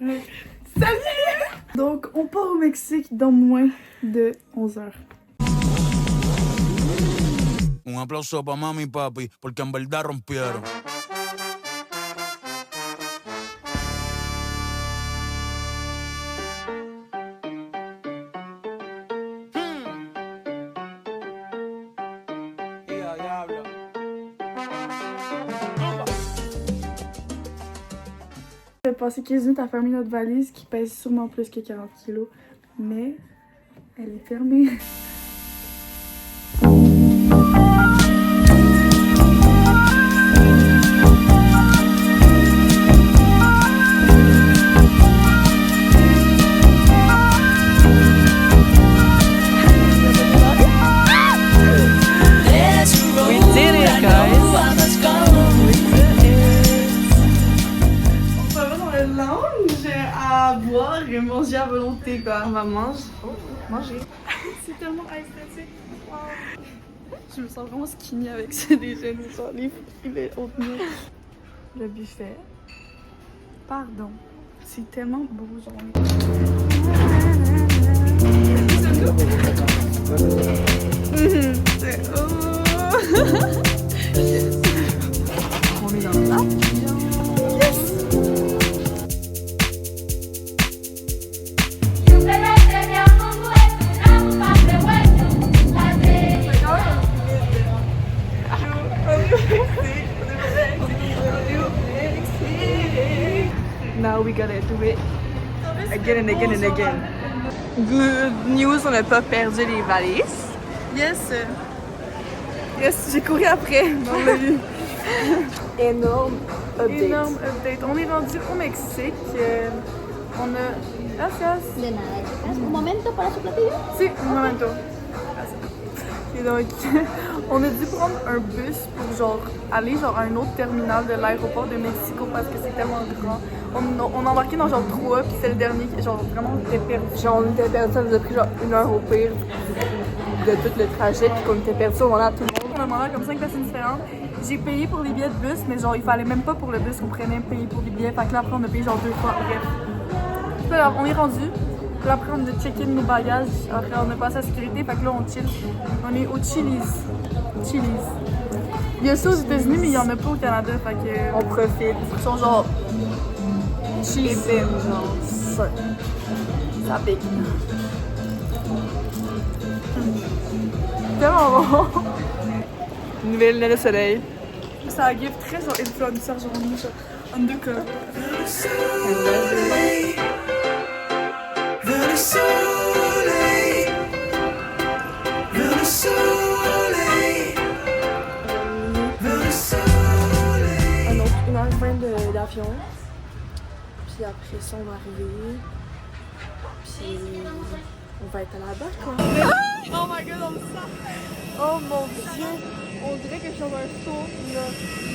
Salut! Donc, on part au Mexique dans moins de 11 heures. Un aplauso para mami y papi, porque en verdad rompieron. On a passé 15 minutes à fermer notre valise qui pèse sûrement plus que 40 kilos, mais elle est fermée. À boire et manger à volonté quoi. On va manger. C'est tellement esthétique. Wow. Je me sens vraiment skinny avec ces déjeuners sur les oatmeal. Le buffet. Pardon. C'est tellement beau genre. C'est On est dans l'avion. Yes. Now we gotta do it again and again and again. Good news, on n'a pas perdu les valises. Yes. Yes, j'ai couru après. On l'a vu. Énorme update. Énorme update. On est rendu au Mexique. On a... Gracias. De nada, chicas. Un momento para su platillo. Si, un momento. Et donc, on a dû prendre un bus pour genre aller genre à un autre terminal de l'aéroport de Mexico parce que c'est tellement grand. On a embarqué dans genre 3 puis c'est le dernier qui genre vraiment on était perdu. Genre on était perdu, ça nous a pris genre 1 heure au pire de tout le trajet puis qu'on était perdu, on a tout le monde. On a demandé comme 5 personnes différentes. J'ai payé pour les billets de bus mais genre il fallait même pas pour le bus qu'on prenait payer pour les billets. Fait que là après on a payé genre 2 fois, bref. Puis là, on est rendu. Puis après on a checké nos bagages, après on a passé à la sécurité, fait que là on chill. On est au Chili's. Chili's. Il y a ça aux États-Unis mais il y en a pas au Canada, fait que On profite. ils sont genre Cheese. Genre ça. Ça pique. tellement bon. Nouvelle lunettes de soleil. Ça give très genre influencer, genre on est genre undercover. Un autre 1h20 d'avion. Puis après ça, on va arriver. Puis on va être là-bas, quoi. Oh my god, on le sent. Oh mon dieu! On dirait que je suis dans un saut, là.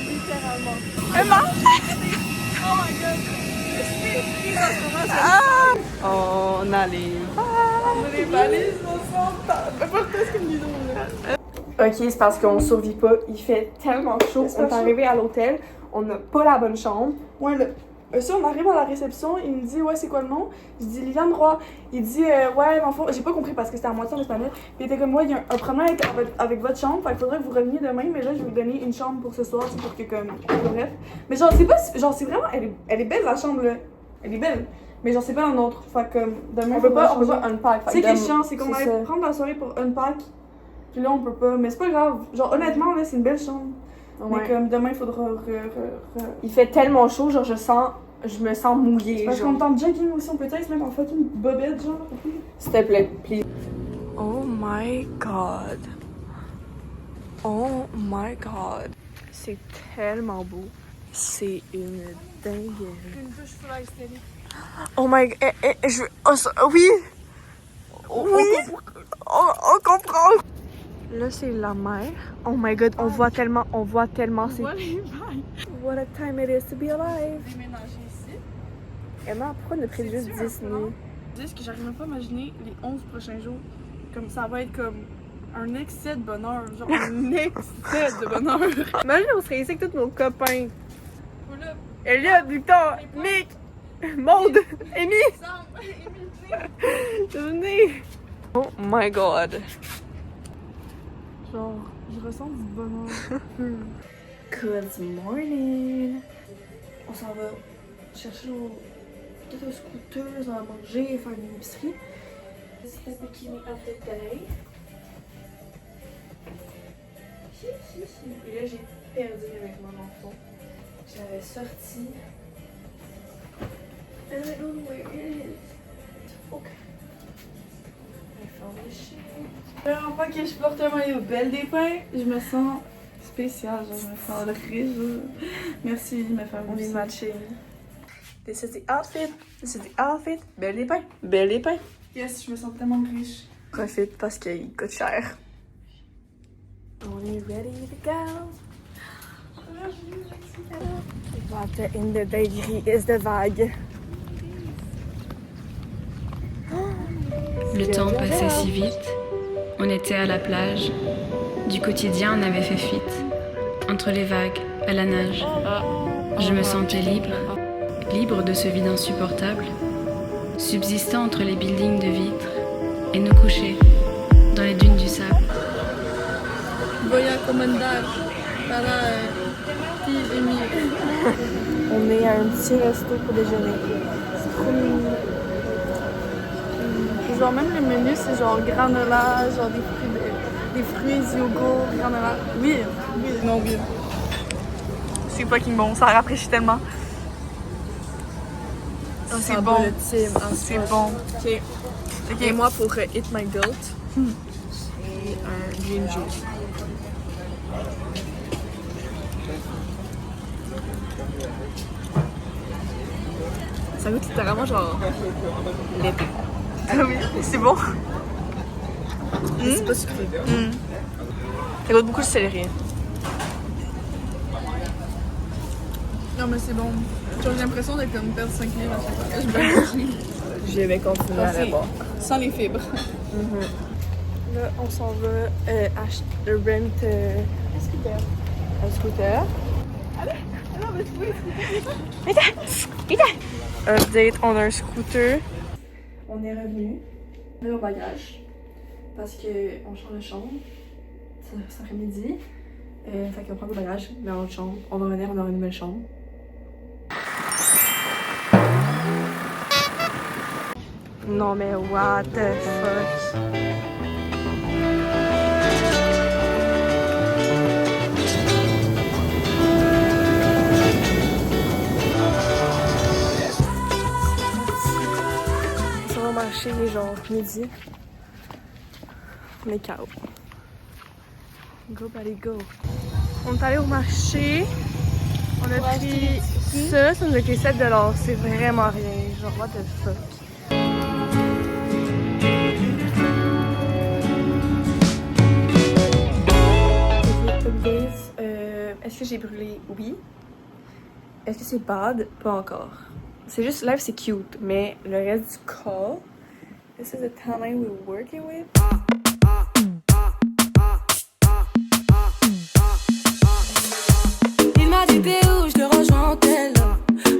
Littéralement. Oh my god. Je suis prise en ce moment, ça On allait. on a les valises ensemble. N'importe ce que nous disons là. Ok, c'est parce qu'on survit pas. Il fait tellement chaud. On est arrivé à l'hôtel. On n'a pas la bonne chambre. Ouais, ça, on arrive à la réception, il me dit, ouais, c'est quoi le nom? Je dis Liliane Roy. Il dit, ouais, dans le fond, j'ai pas compris parce que c'était à moitié en espagnol. Puis il était comme, ouais, il y a un problème avec votre chambre, fait qu'il faudrait que vous reveniez demain, mais là, je vais vous donner une chambre pour ce soir, c'est pour que, comme, bref. Mais genre, c'est pas, genre, c'est vraiment, elle est belle la chambre, là. Elle est belle. Mais genre, c'est pas la nôtre. Fait que, demain, On peut pas unpack. C'est qui est chiant, c'est qu'on allait prendre la soirée pour unpack. Puis là, on peut pas. Mais c'est pas grave. Genre, honnêtement, là, c'est une belle chambre. Ouais. Mais comme demain, il faudra. Il fait tellement chaud, genre je me sens mouillée. Parce qu'on tente jogging aussi, on peut peut-être se mettre en fucking bobette, genre. S'il te plaît, please. Oh my god. Oh my god. C'est tellement beau. C'est une dinguerie. Une douche full aesthetic. Oh my god. Oui. Oui. On comprend. Là, c'est la mer. Oh my god, on voit tellement. C'est. What les vagues. What a time it is to be alive. Déménager ici. Emma, pourquoi on a pris juste 10 nuits? Dis que j'arrive même pas à imaginer les 11 prochains jours. Comme ça va être comme un excès de bonheur. Genre un excès de bonheur. Imagine, on serait ici avec tous nos copains. Voilà. Elliot, Victor, Nick. Maude! Amy! Venez! Oh my god! Genre, je ressens du bonheur. Good morning! On s'en va chercher peut-être un scooter, on va manger, faire une épicerie. C'est un bikini of the day. Et là, j'ai perdu avec mon enfant. J'avais sorti. And I don't know where it is. Ok. I found the shit. La première fois que je porte un maillot Belle des Pins, je me sens spéciale, genre, je me sens riche. Merci, ma famille. On est matchés. This is the outfit. This is the outfit. Belle des Pins. Belle des Pins. Yes, je me sens tellement riche. Profite parce qu'il coûte cher. On est ready to go. Water in the bakery is the vague. Le temps passait si vite. On était à la plage. Du quotidien, on avait fait fuite. Entre les vagues, à la nage. Je me sentais libre. Libre de ce vide insupportable. Subsistant entre les buildings de vitres. Et nous coucher dans les dunes du sable. Voy a comandar para ti et mi. On est à un petit resto pour déjeuner. C'est trop mignon. Genre même le menu c'est genre granola, genre des fruits, yogourt, granola. Oui, non, oui. C'est fucking bon, ça rafraîchit tellement. C'est bon. C'est bon. Ok. Et moi pour Eat My Guilt, j'ai un green juice. Ça goûte littéralement genre l'été. Ah oui, c'est bon. C'est pas sucré. Ça goûte beaucoup le céleri. Non mais c'est bon. J'ai l'impression d'être comme perdre 5 livres à chaque fois que je mange. Je vais continuer à la boire. Sans les fibres. Là, on s'en va acheter rent un scooter. Update, on a un scooter. On est revenu, on a nos bagages, parce qu'on change de chambre cet après-midi. Fait qu'on prend nos bagages dans notre chambre. On va revenir, on aura une nouvelle chambre. Non mais what the fuck? On va marcher genre midi. On est KO. Go buddy go. On est allé au marché. On a pris ça nous a coûté 7$. C'est vraiment rien. Genre what the fuck? Est-ce que j'ai brûlé? Oui. Est-ce que c'est bad? Pas encore. C'est juste, live c'est cute, mais le reste du corps, this is the timeline we're working with. Il m'a dit t'es où, je te rejoins en tel.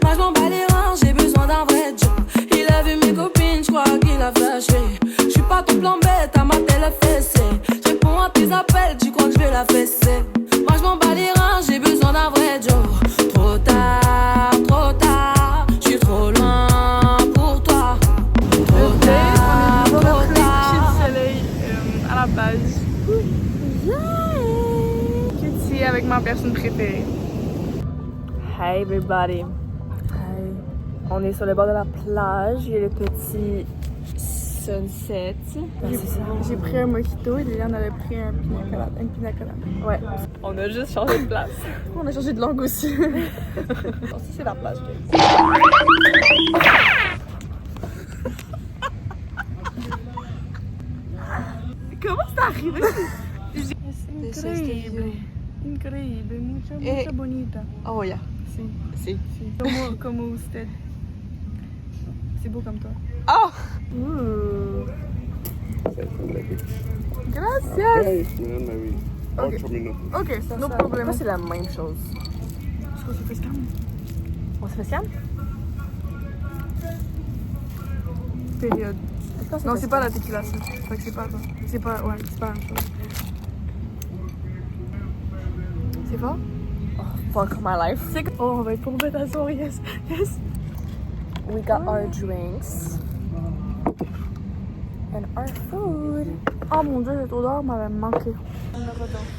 Moi je m'en bats les reins, j'ai besoin d'un vrai job. Il a vu mes copines, je crois qu'il a flashé. Je suis pas ton plan bête, à ma télé fessée. Je réponds à tes appels, tu crois que je vais la fesser. Moi je m'en bats les reins, j'ai besoin d'un vrai job. Trop tard, je suis trop loin pour toi. Trop tard, On a pris le soleil à la base. Cutie avec ma personne préférée. Hey everybody. Hey. On est sur le bord de la plage, il y a le petit sunset. J'ai pris un mojito et Liliane avait pris un pina colada. Ouais. On a juste changé de place. On a changé de langue aussi. Si c'est la plage, Comment c'est arrivé? Increíble. Increíble. Mucho bonita. Oh yeah. Si. Como usted. C'est beau comme toi. Oh! Gracias. Okay. 8 minutos. Ok, no problème. Moi, c'est la même chose. Je crois que c'est scam. On se fait scam? période. Non, c'est pas la tequila, ça. Fait que c'est pas ça. C'est pas, ouais, c'est pas la même chose. C'est fort? Fuck my life. Oh, on va être pour bête à soir, yes, yes. We got our drinks. And our food. Oh mon dieu, cette odeur m'avait manqué. On le redonne.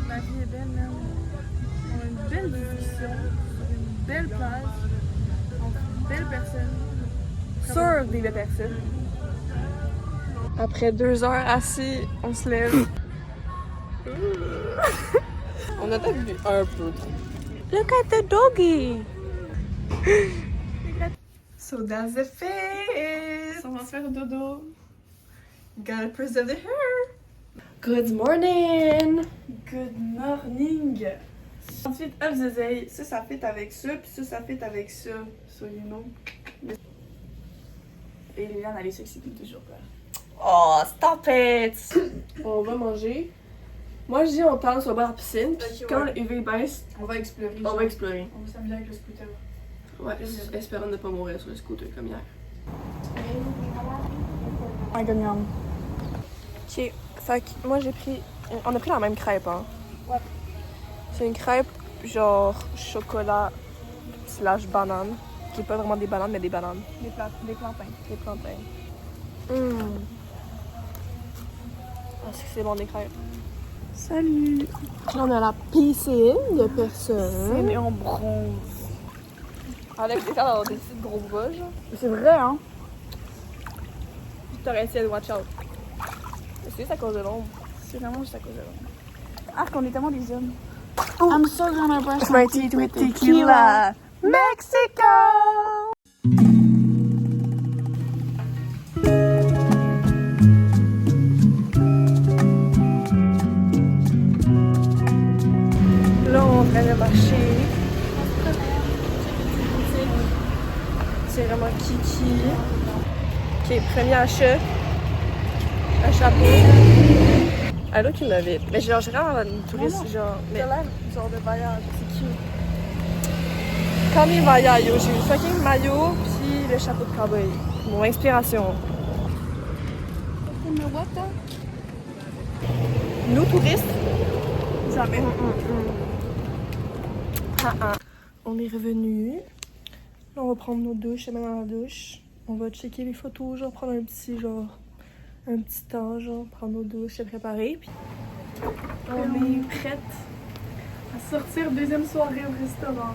La vie est belle, man. On a une belle discussion sur une belle plage, entre une belle personne. Sur des belles personnes. Après 2 heures assis, on se lève. On a peut-être bu un peu. Look at the doggy! So that's the face! On va se faire dodo. Gotta preserve the hair! Good morning! Good morning! Ensuite, œufs zézeille. Ça fit avec ça, puis ça fit avec ça. So, you know. Et Liliane, elle est sexy depuis toujours, quoi. Oh, stop it! On va manger. Moi, je dis on parle sur le bord de la piscine. Puis Ok, quand ouais. le UV baisse, On va explorer. on va explorer. On va s'amuser avec le scooter. Ouais, espérant ne pas mourir sur le scooter comme hier. Un gagnant. Ok, fait que moi j'ai pris. On a pris la même crêpe, hein? Ouais. C'est une crêpe genre chocolat / banane. Qui est pas vraiment des bananes, mais des bananes. Des plantains. Des plantains. Est-ce que c'est bon des crêpes? Salut! On a la piscine de personnes. C'est en bronze. Avec des d'avoir des petites gros bras, genre. C'est vrai, hein? T'aurais essayé de watch out. C'est à cause de l'ombre. C'est vraiment juste à cause de l'ombre. Ah, qu'on est tellement des hommes. I'm so gonna brush My teeth with tequila. Mexico! Là, on est en train de marcher. C'est vraiment kiki. Ok, premier achat. Un chapeau. I look in a bit. Mais genre, j'ai vraiment une touriste, genre. Mais... T'as l'air genre de voyage. C'est cute. Comme les maillots, j'ai eu le fucking maillot puis le chapeau de cowboy. Mon inspiration. Nous touristes? Jamais. On est revenus. Là, on va prendre nos douches, et même dans la douche. On va checker les photos, genre prendre un petit temps, genre prendre nos douches, se préparer. Puis On est prête à sortir deuxième soirée au restaurant.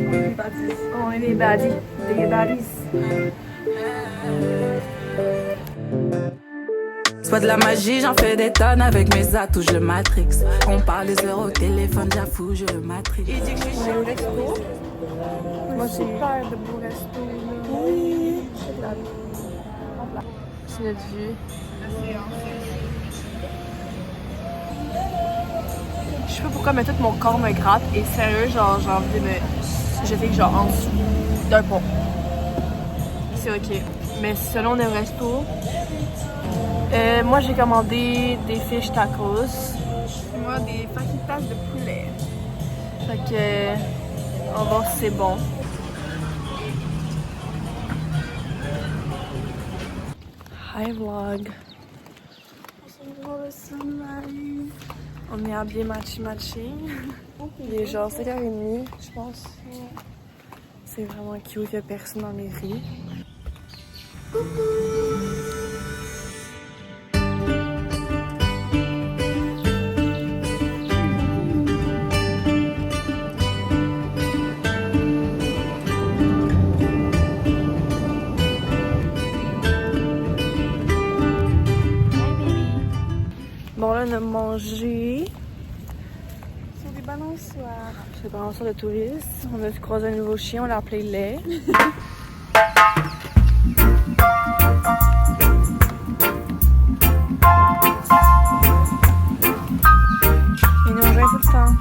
On est des baddies. on est des baddies. Des baddies. Soit de la magie, j'en fais des tonnes avec mes atouts, je le matrix. On parle des heures au téléphone, j'avoue, je le matrix. On est au resto. Moi, c'est Super de beaux restos. oui. C'est notre vue. Je sais pas pourquoi, mais tout mon corps me gratte et sérieux, genre j'ai envie de me jeter genre en dessous d'un pont. C'est ok. Mais selon on est au resto. Moi j'ai commandé des fish tacos. Moi, des fajitas de poulet. Fait que on va voir si c'est bon. Hi vlog. On est habillés matchy. Il est genre 5h30, je pense. C'est vraiment cute, il y a personne dans les rues. Bon là on a mangé. Sur des balançoires. C'est vraiment ça de touristes. On a croisé un nouveau chien, on l'a appelé Lait. Il nous rejoint tout le temps.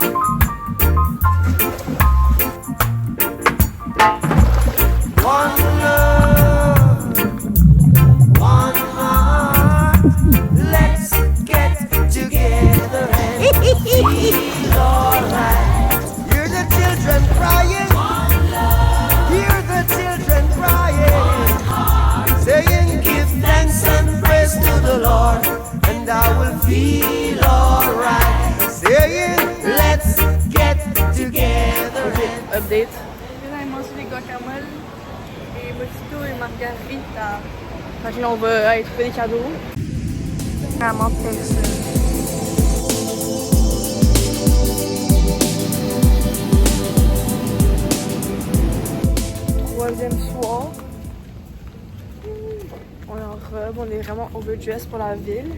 Hear the children crying. Hear the children guacamole et mojito et margarita. Fait que là, on va aller trouver des cadeaux. Vraiment personne. Troisième soir. On est en robe, on est vraiment overdressed pour la ville.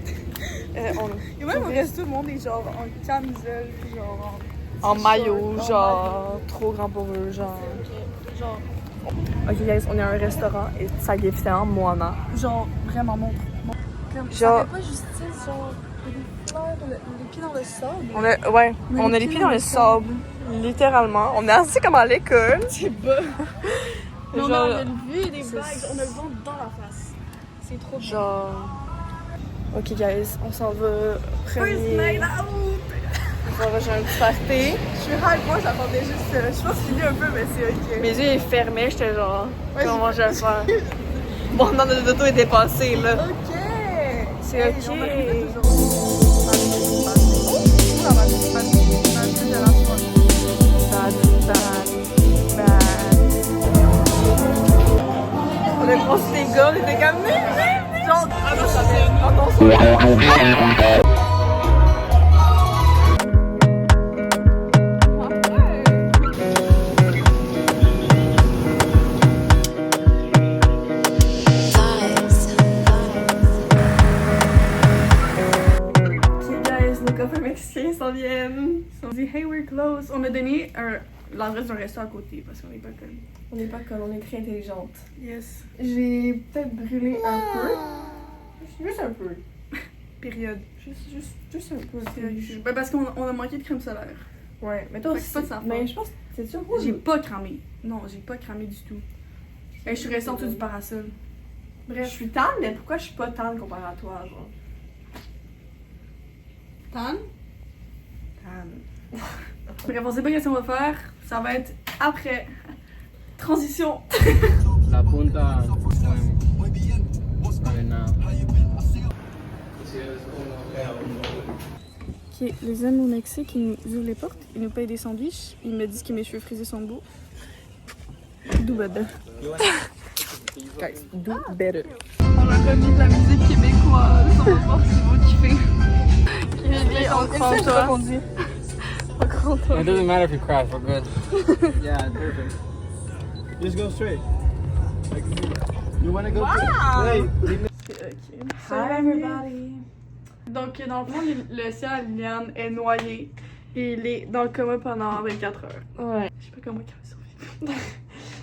Et même au resto, tout le monde est genre en camisole, genre en maillot, genre trop grand pour eux, genre. Ok guys, on est à un restaurant et ça gift en Moana. Genre vraiment montre. Genre. Pas justice, genre, des fleurs, les pieds dans le sable. On a les pieds dans le sable, littéralement. On est assis comme à l'école. C'est bas. Mais on Genre, a le vue des vagues, on a le vent dans la face. C'est trop beau. genre. Ok guys, on s'en va premier. On va rejoindre un petit party. Je suis hype, moi j'attendais juste. Je pense qu'il est un peu, mais c'est ok. Mes yeux ils fermaient, j'étais genre, comment je vais faire? Bon, non, notre auto est dépassée là. Ok! C'est ok. On a croisé les gars, on était comme genre, ah non, ça c'est Mexicains s'en viennent. On dit hey we're close. On a donné l'adresse d'un resto à côté parce qu'on n'est pas conne. On n'est pas conne, on est très intelligente. Yes. J'ai peut-être brûlé un peu. Juste un peu. Période. Juste un peu. Ben parce qu'on a manqué de crème solaire. Ouais, mais toi Fait que c'est pas de sa faute. Mais je pense que c'est sûr. J'ai pas cramé. Non, j'ai pas cramé du tout. Et je suis restée en dessous du parasol. Je Bref. suis tannée, mais pourquoi je suis pas tannée comparé à toi, genre? Tan? Bref, on sait pas qu'est-ce qu'on va faire. Ça va être après. Transition. La punta right now. Ok, les hommes au Mexique, ils nous ouvrent les portes, ils nous payent des sandwichs, ils me disent que mes cheveux frisés sont beaux. Do better. Guys, do better. On a remis de la musique québécoise, on va voir si vous kiffez. On croit en toi. On croit en toi. It doesn't matter if you crash, we're good. Yeah, perfect. Just go straight. You wanna go straight? Ok. Hi everybody. Donc, dans le fond, le ciel à Liliane est noyé et il est dans le coma pendant 24 heures. Ouais. Je sais pas comment il va survivre.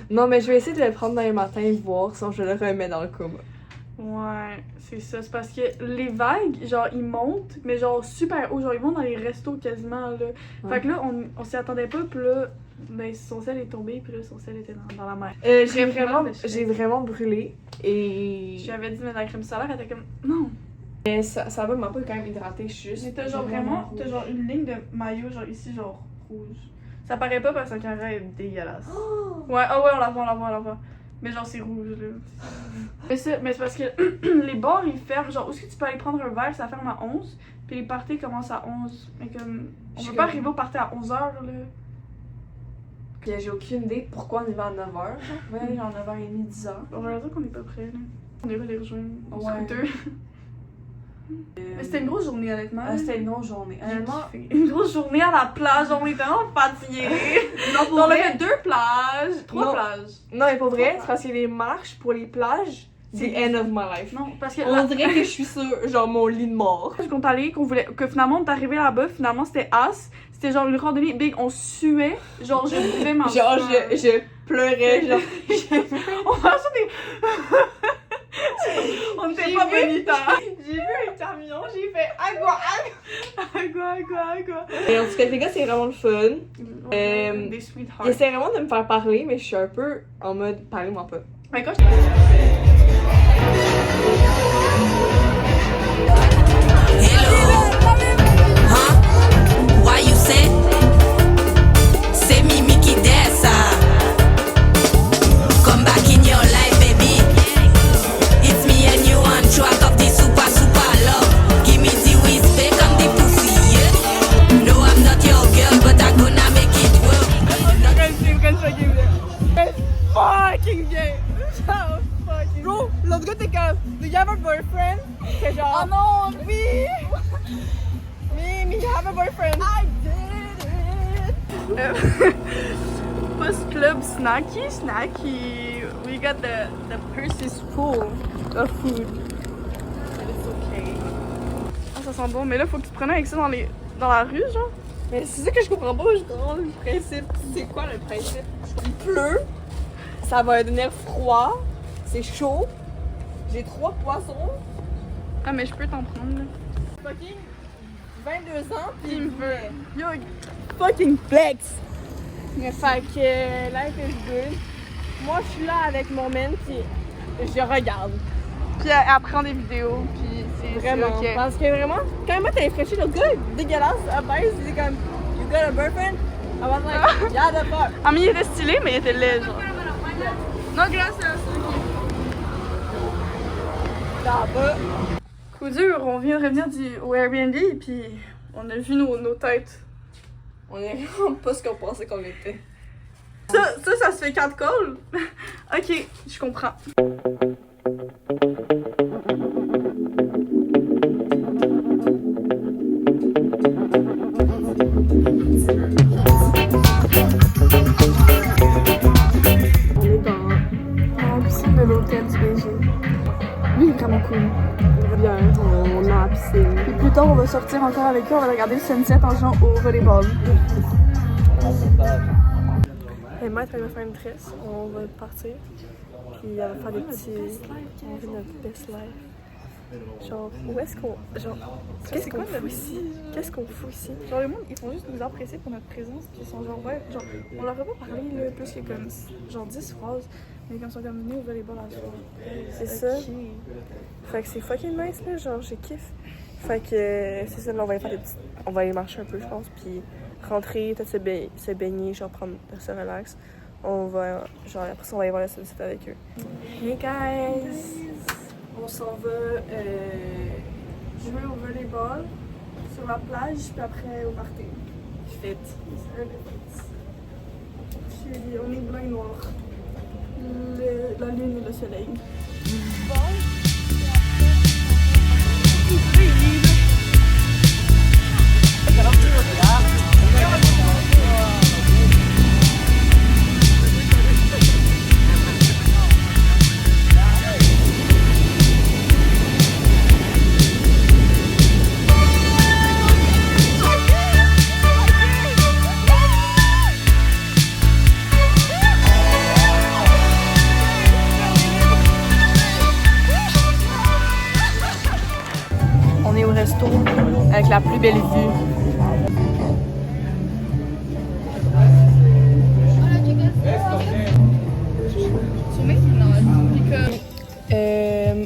Non, mais je vais essayer de le prendre dans les matins et voir si je le remets dans le coma. Ouais, c'est ça. C'est parce que les vagues, genre, ils montent, mais genre super haut. Genre, ils vont dans les restos quasiment, là. Ouais. Fait que là, on s'y attendait pas, puis là, ben, son sel est tombé, puis là, son sel était dans la mer. J'ai vraiment brûlé et. J'avais dit de mettre de la crème solaire, elle était comme, non. Mais ça va, m'a pas quand même hydraté, juste. Mais t'as genre vraiment, t'as genre une ligne de maillot, genre ici, genre rouge. Ça paraît pas parce que sa caméra est dégueulasse. Ouais, ah ouais, on la voit. Mais genre, c'est rouge, là. Mais c'est parce que les bars, ils ferment. Genre, où est-ce que tu peux aller prendre un verre, ça ferme à 11. Puis les parties commencent à 11. Mais comme, on peut pas arriver au party à 11h, là. Puis j'ai aucune idée pourquoi on y va à 9h. Ouais, genre 9h30, 10h. On va dire qu'on est pas prêts, là. On ira les rejoindre au Ouais. scooter. Mais c'était une grosse journée, honnêtement. C'était une longue journée. Honnêtement, Une grosse journée à la plage, on était vraiment fatigués. non, pour On vrai. avait 2 plages, 3 Non. plages. Non, mais pour vrai, c'est parce que les marches pour les plages, c'est the end of my life. Non, parce que On dirait que je suis sur genre mon lit de mort. qu'on est allé, que finalement on est arrivé là-bas, finalement c'était as. C'était genre une randonnée big, on suait. Genre, je buvais ma Genre, sueur. je pleurais, genre. On marchait des. On était pas bonitaires. J'ai vu un camion, j'ai fait agua. Agua. Et en tout cas, les gars, c'est vraiment le fun. Des sweethearts. J'essaie vraiment de me faire parler, mais je suis un peu en mode parlez-moi pas. Mais quand Why you say? C'est Mimi qui dessa. Come back in your life, baby. It's me and you on track of the super love. Give me the whisper, come the pussy, yeah. No, I'm not your girl, but I'm gonna make it work. fucking gay! Genre fucking bro, l'autre gars t'es comme, do you have a boyfriend? T'es genre, oh non, oui! Me, you have a boyfriend? I did it! Post club snacky. We got the purse is full of food. But it's okay. Ah, ça sent bon, mais là faut que tu te prennes avec ça dans la rue, genre. Mais c'est ça que je comprends pas, je comprends le principe. C'est quoi le principe? Il pleut, ça va devenir froid, c'est chaud, j'ai 3 poissons. Ah, mais je peux t'en prendre là. Fucking 22 ans, pis il me veut. Yo, fucking flex! Mais fait que life is good. Moi, je suis là avec mon man, pis je regarde. Puis elle prend des vidéos, puis c'est vraiment ok. Parce que vraiment, quand moi t'as fraîchi, le gars dégueulasse, à base, il dit comme, you got a boyfriend? I was like, yeah, the fuck. Ah, mais il était stylé, mais il était laid, genre. Non, gracias. Ça va. Coup dur, on vient de revenir au Airbnb, puis on a vu nos têtes. On est vraiment pas ce qu'on pensait qu'on était. Ça se fait 4 calls? Ok, je comprends. On est dans la piscine de l'hôtel du Beijing. Lui, il est vraiment cool. Bien, on a la piscine. Et plus tard, on va sortir encore avec eux, on va regarder le sunset en jouant au volleyball. Et Maître, elle va faire une tresse, on va partir. Puis elle va faire des petits. On vit notre best life. Genre, où est-ce qu'on. Genre, qu'est-ce qu'on fout ici? Qu'est-ce qu'on fout ici? Genre, le monde, ils font juste nous apprécier pour notre présence. Puis ils sont genre, ouais, genre, on leur a pas parlé là, plus que comme. Genre 10 phrases. Mais quand ils sont comme venus au volleyball à soir. C'est ça. Fait que c'est fucking nice là, genre, j'ai kiff. Fait que c'est ça, là, on va aller faire des petits. On va aller marcher un peu, je pense. Puis rentrer, peut-être se baigner, genre prendre, se relax. On va, genre après ça on va aller voir le sunset avec eux. Hey guys! On s'en va jouer au volleyball sur la plage, puis après au party. Fit. On est blanc et noir. La lune et le soleil. On est au resto avec la plus belle vue.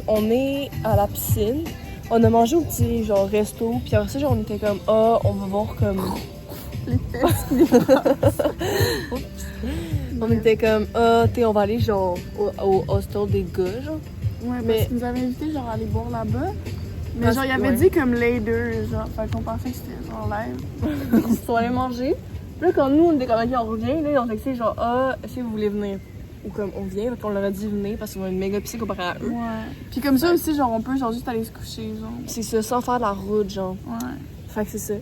On est à la piscine. On a mangé au petit genre resto, puis après ça genre, on était comme on va voir comme les fesses. On était comme on va aller genre au hostel des gars genre. Ouais, mais parce qu'ils nous avaient invité genre à aller boire là-bas. Mais genre, il avait dit comme later, genre, fait qu'on pensait que c'était genre live. Ils sont allés manger. Puis là, quand nous, on était comme, ok, on revient, là, on textait genre, est-ce que vous voulez venir? Ou comme, on vient, donc on leur a dit venir parce qu'on a une méga piscine comparé à eux. Ouais. Puis comme ça aussi, genre, on peut genre juste aller se coucher, genre. C'est ça, sans faire de la route, genre. Ouais. Fait que c'est ça.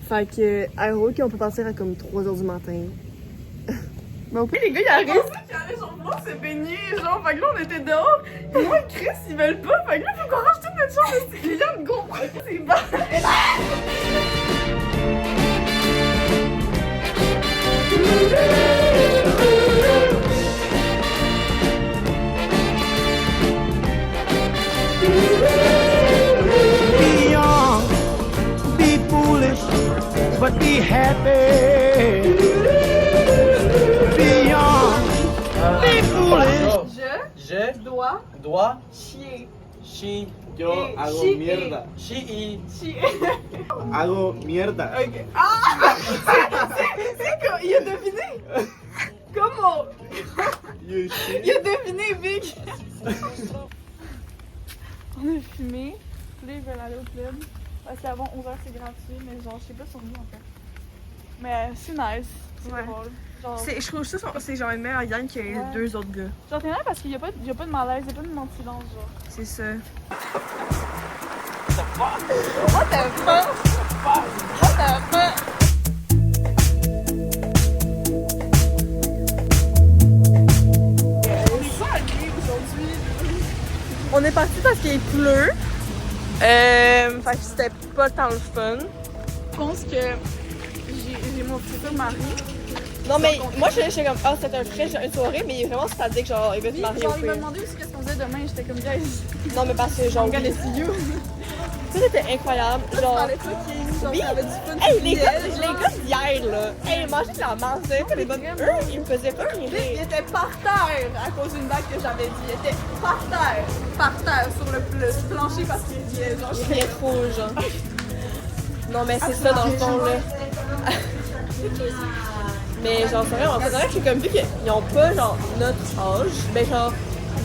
Fait que, à Rook, on peut partir à comme 3h du matin. Mais au pire, les gars, ils arrivent. Ils allaient genre vouloir se baigner, genre, fait que là, on était dehors. Et moi, Chris, ils veulent pas. Fait que là, faut qu'on range toute notre chambre. Les gens me comprennent. C'est bon. Be young, be foolish, but be happy. Be young, be foolish. Dois chier. Chi. Yo hago mierda. Chi. Hago mierda. Ok. Ah! C'est quoi? Il a deviné! Comment? Il a deviné, Vic! On a fumé. Là, ils veulent aller au club. Parce qu'avant 11h, c'est gratuit. Mais genre, je sais pas sur nous en fait. Mais c'est nice. C'est drôle. Genre, Je trouve ça, c'est genre une meilleure gang que les deux autres gars. genre t'es là parce qu'il y a pas de malaise, il y a pas de silence, genre. C'est ça. What the fuck? On est parti parce qu'il pleut. Fait que c'était pas tant le fun. Je pense que j'ai mon futur mari. Non mais moi j'étais comme c'était une soirée mais vraiment ça dit que genre il veut te marier Genre, au il m'a pire. demandé aussi qu'est-ce qu'on faisait demain, j'étais comme guys. Non mais parce que genre I'm gonna see you. tout était incroyable. Genre Parlait fucking, genre, oui. avait du fun. Hey les gars d'hier là. Hey manger de la marde, pas les bonnes. Eux ils me faisaient pas Il rire. était par terre à cause d'une blague que j'avais dit. Il était par terre sur le plancher parce qu'il riait. Genre, Il riait trop genre. Non mais c'est ça dans le fond là. Mais genre c'est vrai, en fait, c'est vrai que j'ai comme vu qu'ils ont pas genre notre âge. Ben genre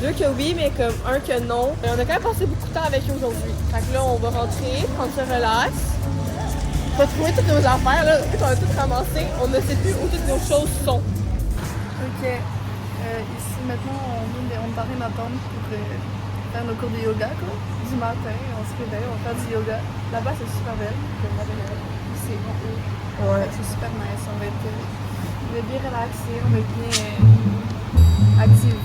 deux que oui, mais comme un que non. Et on a quand même passé beaucoup de temps avec eux aujourd'hui. Fait que là on va rentrer, prendre ce relax. On va trouver toutes nos affaires là. Vu qu'on a tout ramassé, on ne sait plus où toutes nos choses sont. Ok. Ici maintenant on part m'attendre pour faire nos cours de yoga quoi. Du matin, on se réveille, on va faire du yoga. Là-bas c'est super belle, comme la belle. C'est en haut. Ouais. C'est super nice, on va être bien relaxé, on va être bien active.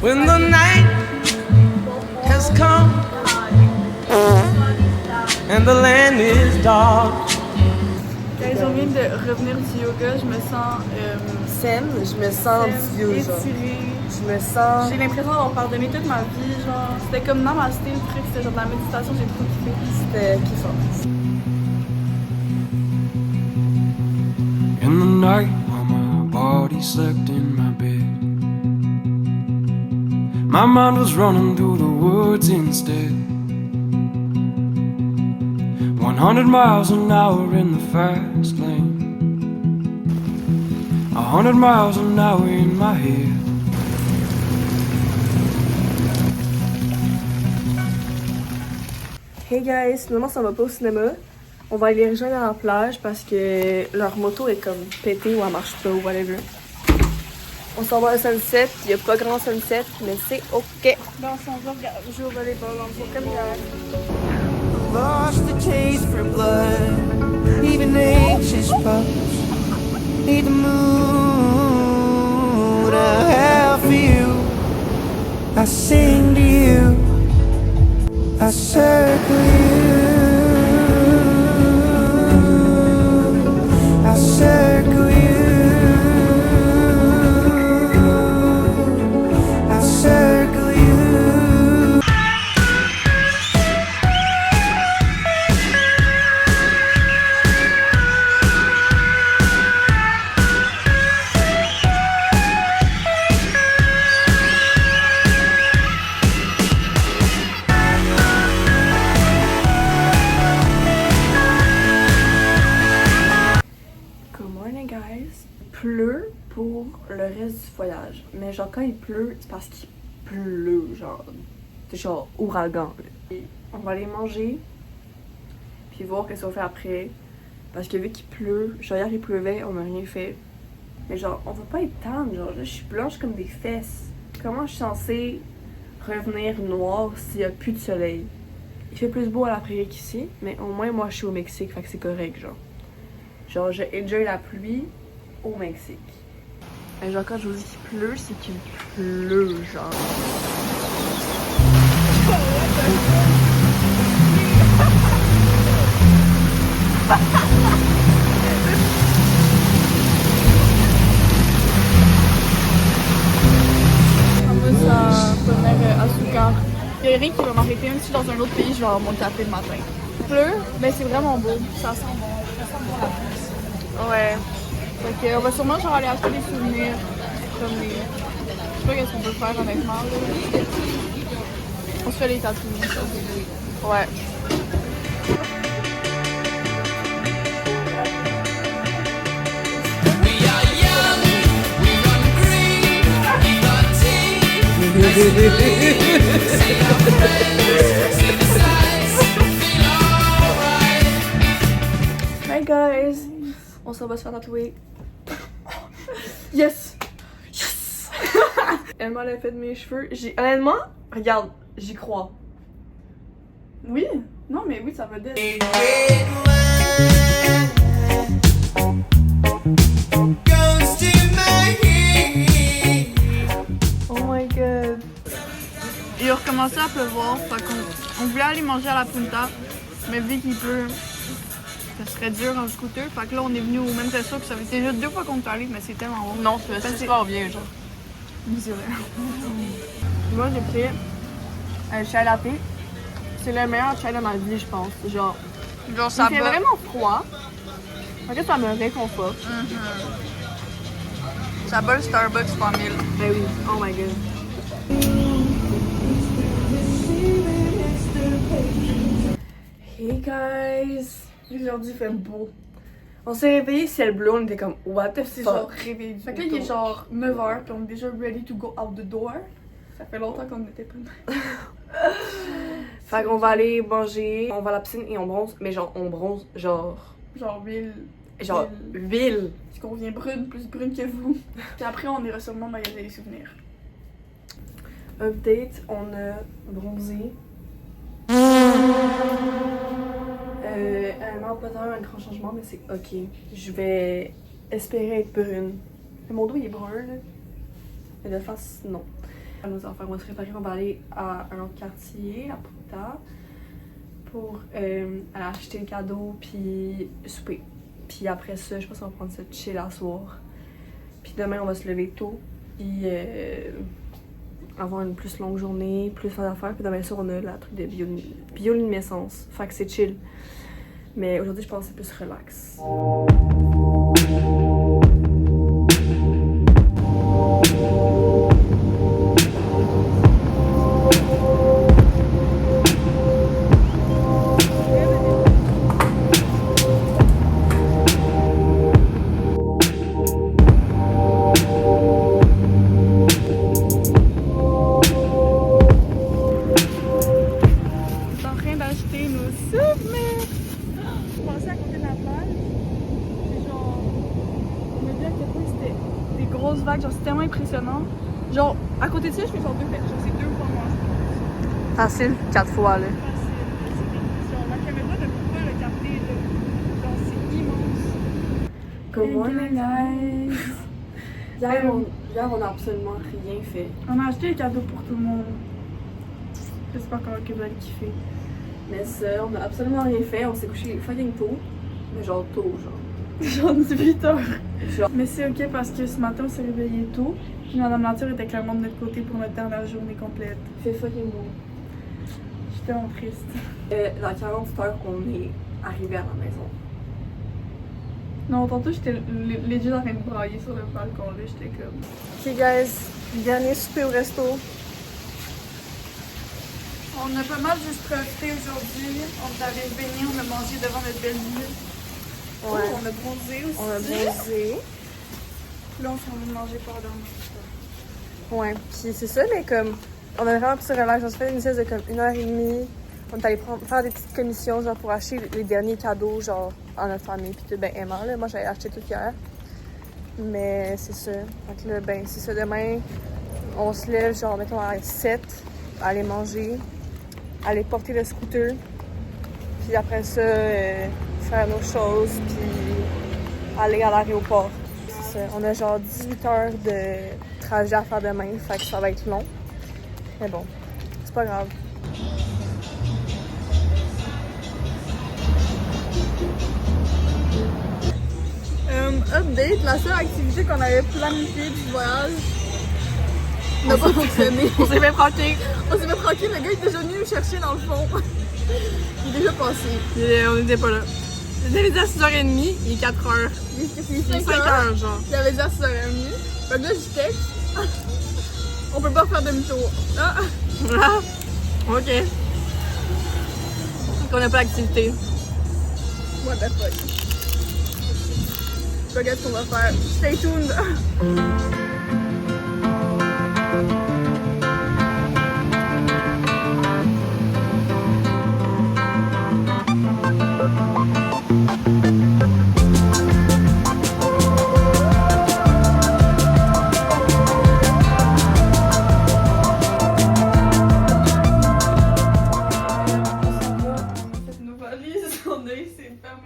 When the night has come and the land is dark. Quand on vient de revenir du yoga, je me sens Saine, je me sens vieux genre. étirée. Je me sens. J'ai l'impression d'avoir pardonné toute ma vie, genre. C'était comme namasté le truc, c'était genre de la méditation, j'ai trop kiffé. C'était kiffant. In the night while my body slept in my bed, my mind was running through the woods instead. 100 miles an hour in the fast lane, 100 miles an hour in my head. Hey guys, finalement ça va pas au cinéma. On va aller les rejoindre à la plage parce que leur moto est comme pétée ou elle marche pas ou whatever. On s'en va au sunset, il y a pas grand sunset, mais c'est ok. Ben, on s'en va jouer au volleyball, on va comme hier. Lost the taste for blood, even anxious pups need the moon I have for you. I sing to you, I circle you, I circle you, I circle you. Good morning guys. Il pleut pour le reste du voyage. Mais genre quand il pleut, c'est parce qu'il pleut, genre. C'est genre ouragan. Là. Et on va aller manger. Puis voir qu'est-ce qu'on fait après. Parce que vu qu'il pleut, genre hier il pleuvait, on n'a rien fait. Mais genre, on va pas être tendre, genre là je suis blanche comme des fesses. Comment je suis censée revenir noire s'il y a plus de soleil? Il fait plus beau à la prairie qu'ici, mais au moins moi je suis au Mexique, fait que c'est correct, genre. Genre, je enjoy la pluie au Mexique. Et genre, quand je vous dis qu'il pleut, c'est qu'il pleut, genre. En plus, ça peut venir à Azúcar. Il y a rien qui va m'arrêter, même si je suis dans un autre pays, je vais avoir mon café le matin. Il pleut, mais c'est vraiment beau. Ça sent bon. Ça sent bon la pluie. Ouais. Fait que, on va sûrement genre aller acheter des souvenirs. Comme les... Je sais pas qu'est-ce qu'on peut faire honnêtement. Là. On se fait les tatouages. Ouais. We are young, we run green, we got tears. Hi guys! On s'en va se faire tatouer. Yes! Yes! Elle m'a fait de mes cheveux. Honnêtement, regarde, j'y crois. Oui? Non, mais oui, ça va d'être. Oh my god. Il a recommencé à pleuvoir, fait qu'on voulait aller manger à la Punta, mais vu qu'il pleut, ça serait dur en scooter, fait que là on est venu au même resto, puis ça fait déjà 2 fois qu'on est allé, mais c'est tellement bon. Non, c'est super bien, genre. C'est vrai. Moi, j'ai pris un chai latte. C'est le meilleur chai de ma vie, je pense. Genre, ça il fait vraiment froid. En fait, ça me réconforte. Ça bat le Starbucks fois 1000. Ben oui, oh my god. Hey guys! Aujourd'hui, il fait beau. On s'est réveillé ciel bleu, on était comme what the C'est fuck? genre réveillé. Fait que là, il est genre 9h, puis on est déjà ready to go out the door. Ça fait longtemps qu'on n'était pas là. Fait qu'on va aller manger, on va à la piscine et on bronze, mais genre on bronze genre Genre huile. ville. Parce qu'on vient brune, plus brune que vous. Puis après, on ira sûrement magasiner les souvenirs. Update, on a bronzé. Un pas tant un grand changement, mais c'est ok. Je vais espérer être brune. Mais mon dos il est brun là. Mais de face, non. Nos enfants vont se préparer, on va aller à un autre quartier, à Punta, pour aller acheter le cadeau puis souper. Puis après ça, je pense qu'on va prendre ça chill à soir. Puis demain, on va se lever tôt. Puis avoir une plus longue journée, plus d'affaires. Puis demain soir, on a la truc de bioluminescence. Fait que c'est chill. Mais aujourd'hui, je pense que c'est plus relax. Vague, genre c'est tellement impressionnant. Genre à côté de ça, je fais genre 2 fois, genre c'est 2 fois moins. Facile, 4 fois là. Facile, ma caméra ne peut pas le capter là. Genre c'est immense. Good morning guys! Hier, on a absolument rien fait. On a acheté les cadeaux pour tout le monde. J'espère que vous allez kiffer. Mais ça, on a absolument rien fait. On s'est couché fucking tôt. Mais genre tôt, genre. Genre 18h. Genre. Mais c'est ok parce que ce matin on s'est réveillé tôt. Puis Madame Nature était clairement de notre côté pour notre dernière journée complète. Il fait fucking beau. J'étais tellement triste. Dans 48 heures qu'on est arrivé à la maison. Non, tantôt j'étais legit en train de brailler sur le balcon là. J'étais comme. Ok guys, dernier souper au resto. On a pas mal juste profité aujourd'hui. On est allé se baigner, on a mangé devant notre belle ville. Ouais. Oh, on a bronzé aussi. On a bronzé. Là, on s'est envie de manger pas dans Ouais, puis c'est ça, mais comme on a vraiment petit relax. On s'est fait une sieste de comme 1h30. On est allé faire des petites commissions genre pour acheter les derniers cadeaux genre à notre famille puis tout ben aimant là. Moi j'avais acheté tout hier. Mais c'est ça. Donc là ben c'est ça, demain on se lève genre mettons à 7, aller manger, aller porter le scooter. Puis après ça faire nos choses puis aller à l'aéroport. C'est ça. On a genre 18 heures de trajet à faire demain, fait que ça va être long. Mais bon, c'est pas grave. Update, la seule activité qu'on avait planifiée du voyage n'a pas fonctionné. On s'est fait franquer. On s'est fait franquer, le gars est déjà venu nous chercher dans le fond. Il est déjà passé. On était pas là. J'avais dit à 6h30, il est 4h. Il est 5h genre. Il avait dit à 6h30. Fait que là, je texte. On peut pas faire demi-tour. Ah! Ah, ok. On n'a pas d'activité. What the fuck? Je regarde ce qu'on va faire. Stay tuned!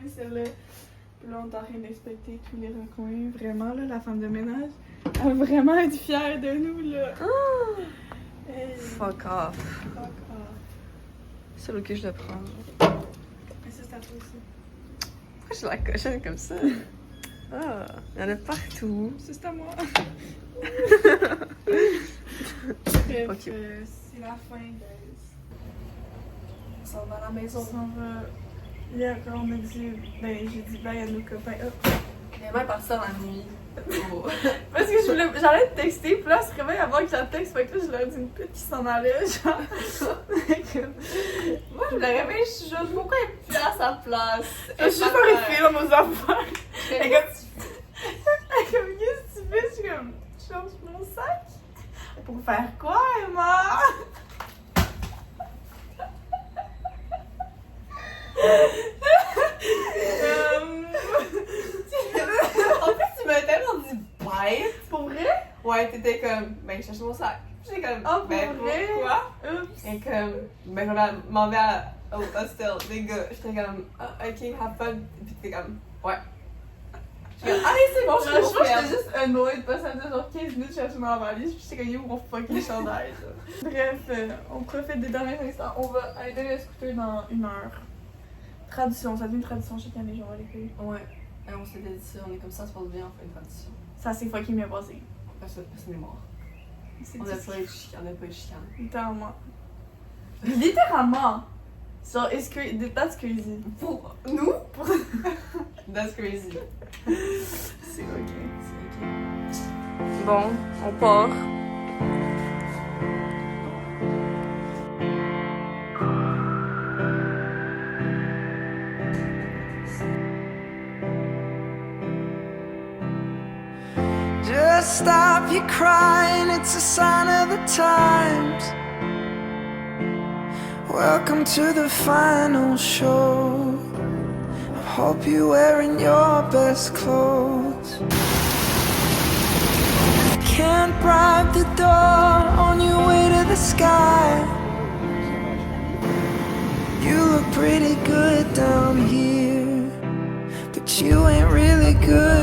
recoins, celle-là. Puis là, on est en train d'inspecter tous les recoins. Vraiment, là, la femme de ménage, elle va vraiment être fière de nous, là. Hey. Fuck off. Fuck off. C'est le que je le prends. Mais ça, c'est à toi aussi. Pourquoi je la cochonne comme ça? Ah, il y en a partout. Ça, c'est à moi. Bref, Ok. c'est la fin, guys. On s'en va à la maison. On s'en va. Hier, quand on a dit, ben, j'ai dit bye à nos copains. Hop. Elle est partie dans la nuit. Oh. Parce que j'allais te texter, puis là, elle se réveille avant que je la texte, fait que là, je leur ai dit une pute qui s'en allait, genre. Moi, je me réveille, je suis genre, pourquoi elle est plus à sa place? Je suis pas restée dans nos affaires. Elle est comme, qu'est-ce que tu fais? Je suis comme, je change mon sac. Pour faire quoi, Emma? En plus, tu m'as tellement dit bye. Pour vrai? Ouais, t'étais comme, ben, je cherche mon sac. J'étais comme, Oh, ben, pour vrai? pourquoi? Oups. Et comme, ben, je m'en vais au hostel, des gars. J'étais comme, ok, have fun. Puis t'es comme, ouais. J'étais comme, allez, c'est bon, je Je suis pense que au j'étais juste annoyed parce que ça faisait genre 15 minutes que je cherchais ma valise, puis j'étais comme, yo, mon fucking chandail, ça. Bref, on profite des derniers instants. On va aller donner le scooter dans 1 heure. Tradition, ça devient une tradition chaque année, genre, les filles. Ouais. Et on s'était dit ça, on est comme ça se passe bien, on fait une tradition. Ça s'est fucking bien passé. Personne n'est mort. C'est On n'a pas eu de chicane. Littéralement. Littéralement! So, it's crazy. That's crazy. Pour nous? That's crazy. C'est ok. Bon, on part. Just stop your crying, it's a sign of the times. Welcome to the final show. I hope you're wearing your best clothes. You can't bribe the door on your way to the sky. You look pretty good down here, but you ain't really good